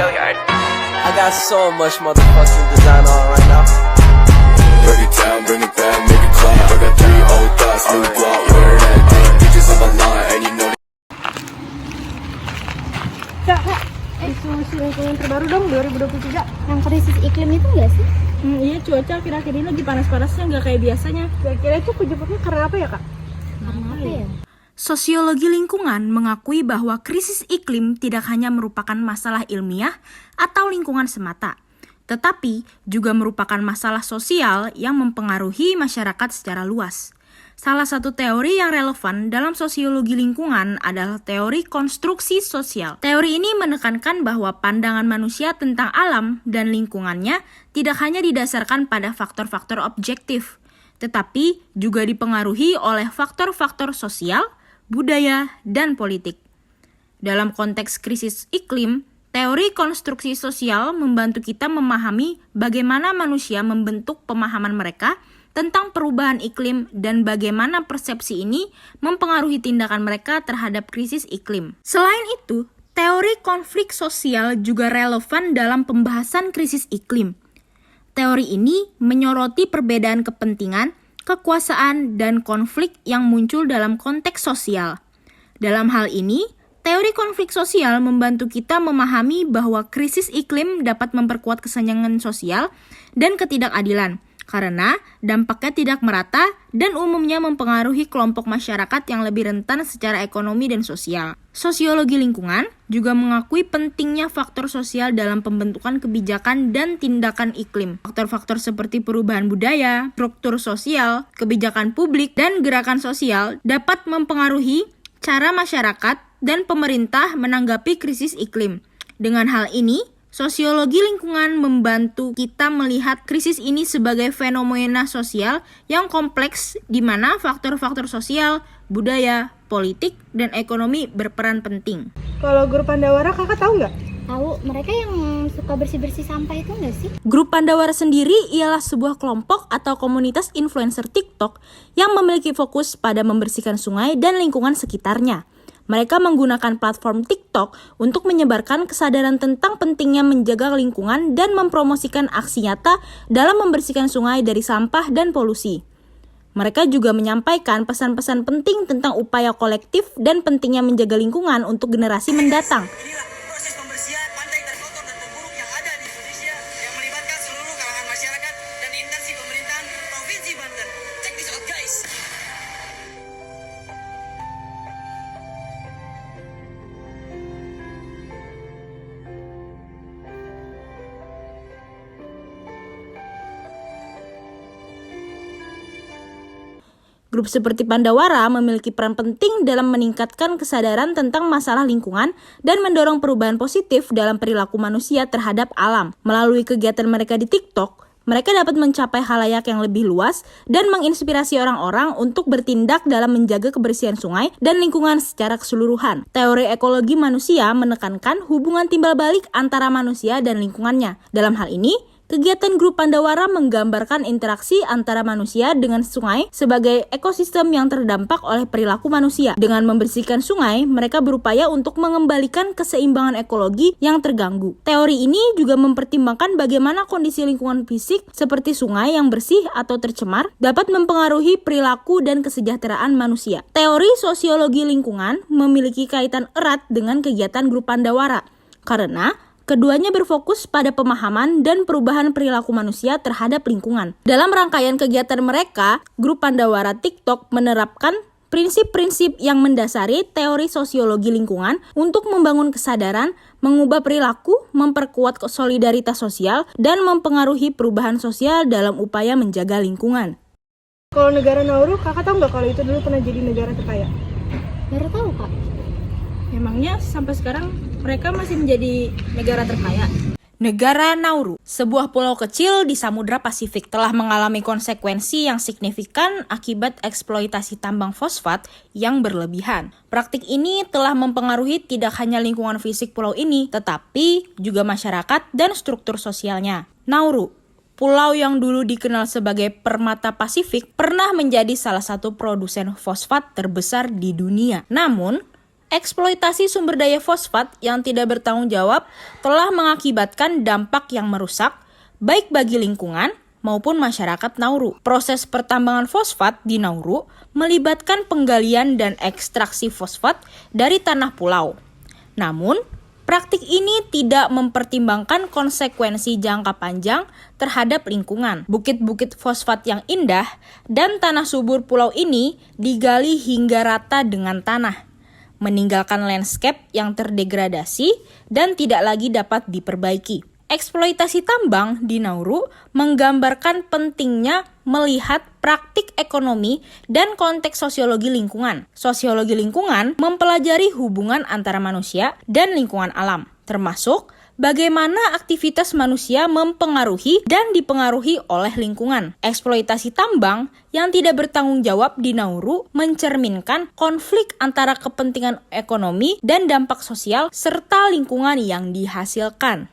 I got so much motherfucking design on right now. Break it down, bring it back, make it clap. I got 3 old thoughts, new guap, wear that thing. Bitches on my line, and you know Kak, isu lingkungan terbaru dong 2023. Yang krisis iklim itu enggak sih? Iya, cuaca akhir-akhir ini lagi panas-panasnya, nggak kayak biasanya. Kira-kira itu penyebabnya karena apa ya, Kak? Apa ya? Sosiologi lingkungan mengakui bahwa krisis iklim tidak hanya merupakan masalah ilmiah atau lingkungan semata, tetapi juga merupakan masalah sosial yang mempengaruhi masyarakat secara luas. Salah satu teori yang relevan dalam sosiologi lingkungan adalah teori konstruksi sosial. Teori ini menekankan bahwa pandangan manusia tentang alam dan lingkungannya tidak hanya didasarkan pada faktor-faktor objektif, tetapi juga dipengaruhi oleh faktor-faktor sosial, budaya, dan politik. Dalam konteks krisis iklim, teori konstruksi sosial membantu kita memahami bagaimana manusia membentuk pemahaman mereka tentang perubahan iklim dan bagaimana persepsi ini mempengaruhi tindakan mereka terhadap krisis iklim. Selain itu, teori konflik sosial juga relevan dalam pembahasan krisis iklim. Teori ini menyoroti perbedaan kepentingan, kekuasaan, dan konflik yang muncul dalam konteks sosial. Dalam hal ini, teori konflik sosial membantu kita memahami bahwa krisis iklim dapat memperkuat kesenjangan sosial dan ketidakadilan, karena dampaknya tidak merata dan umumnya mempengaruhi kelompok masyarakat yang lebih rentan secara ekonomi dan sosial. Sosiologi lingkungan juga mengakui pentingnya faktor sosial dalam pembentukan kebijakan dan tindakan iklim. Faktor-faktor seperti perubahan budaya, struktur sosial, kebijakan publik, dan gerakan sosial dapat mempengaruhi cara masyarakat dan pemerintah menanggapi krisis iklim. Dengan hal ini, sosiologi lingkungan membantu kita melihat krisis ini sebagai fenomena sosial yang kompleks di mana faktor-faktor sosial, budaya, politik, dan ekonomi berperan penting. Kalau grup Pandawara, Kakak tahu nggak? Tahu, mereka yang suka bersih-bersih sampah itu enggak sih? Grup Pandawara sendiri ialah sebuah kelompok atau komunitas influencer TikTok yang memiliki fokus pada membersihkan sungai dan lingkungan sekitarnya. Mereka menggunakan platform TikTok untuk menyebarkan kesadaran tentang pentingnya menjaga lingkungan dan mempromosikan aksi nyata dalam membersihkan sungai dari sampah dan polusi. Mereka juga menyampaikan pesan-pesan penting tentang upaya kolektif dan pentingnya menjaga lingkungan untuk generasi mendatang. Inilah proses pembersihan pantai terkotor dan terburuk yang ada di Indonesia yang melibatkan seluruh kalangan masyarakat dan instansi pemerintahan Provinsi Banten. Check this out, guys. Grup seperti Pandawara memiliki peran penting dalam meningkatkan kesadaran tentang masalah lingkungan dan mendorong perubahan positif dalam perilaku manusia terhadap alam. Melalui kegiatan mereka di TikTok, mereka dapat mencapai khalayak yang lebih luas dan menginspirasi orang-orang untuk bertindak dalam menjaga kebersihan sungai dan lingkungan secara keseluruhan. Teori ekologi manusia menekankan hubungan timbal balik antara manusia dan lingkungannya. Dalam hal ini, kegiatan grup Pandawara menggambarkan interaksi antara manusia dengan sungai sebagai ekosistem yang terdampak oleh perilaku manusia. Dengan membersihkan sungai, mereka berupaya untuk mengembalikan keseimbangan ekologi yang terganggu. Teori ini juga mempertimbangkan bagaimana kondisi lingkungan fisik seperti sungai yang bersih atau tercemar dapat mempengaruhi perilaku dan kesejahteraan manusia. Teori sosiologi lingkungan memiliki kaitan erat dengan kegiatan grup Pandawara, karena keduanya berfokus pada pemahaman dan perubahan perilaku manusia terhadap lingkungan. Dalam rangkaian kegiatan mereka, grup Pandawara TikTok menerapkan prinsip-prinsip yang mendasari teori sosiologi lingkungan untuk membangun kesadaran, mengubah perilaku, memperkuat solidaritas sosial, dan mempengaruhi perubahan sosial dalam upaya menjaga lingkungan. Kalau negara Nauru, Kakak tahu nggak kalau itu dulu pernah jadi negara terkaya? Baru tahu, Kak. Memangnya sampai sekarang mereka masih menjadi negara terkaya? Negara Nauru, sebuah pulau kecil di Samudra Pasifik, telah mengalami konsekuensi yang signifikan akibat eksploitasi tambang fosfat yang berlebihan. Praktik ini telah mempengaruhi tidak hanya lingkungan fisik pulau ini, tetapi juga masyarakat dan struktur sosialnya. Nauru, pulau yang dulu dikenal sebagai permata Pasifik, pernah menjadi salah satu produsen fosfat terbesar di dunia. Namun, eksploitasi sumber daya fosfat yang tidak bertanggung jawab telah mengakibatkan dampak yang merusak, baik bagi lingkungan maupun masyarakat Nauru. Proses pertambangan fosfat di Nauru melibatkan penggalian dan ekstraksi fosfat dari tanah pulau. Namun, praktik ini tidak mempertimbangkan konsekuensi jangka panjang terhadap lingkungan. Bukit-bukit fosfat yang indah dan tanah subur pulau ini digali hingga rata dengan tanah, meninggalkan landscape yang terdegradasi dan tidak lagi dapat diperbaiki. Eksploitasi tambang di Nauru menggambarkan pentingnya melihat praktik ekonomi dan konteks sosiologi lingkungan. Sosiologi lingkungan mempelajari hubungan antara manusia dan lingkungan alam, termasuk bagaimana aktivitas manusia mempengaruhi dan dipengaruhi oleh lingkungan. Eksploitasi tambang yang tidak bertanggung jawab di Nauru mencerminkan konflik antara kepentingan ekonomi dan dampak sosial serta lingkungan yang dihasilkan.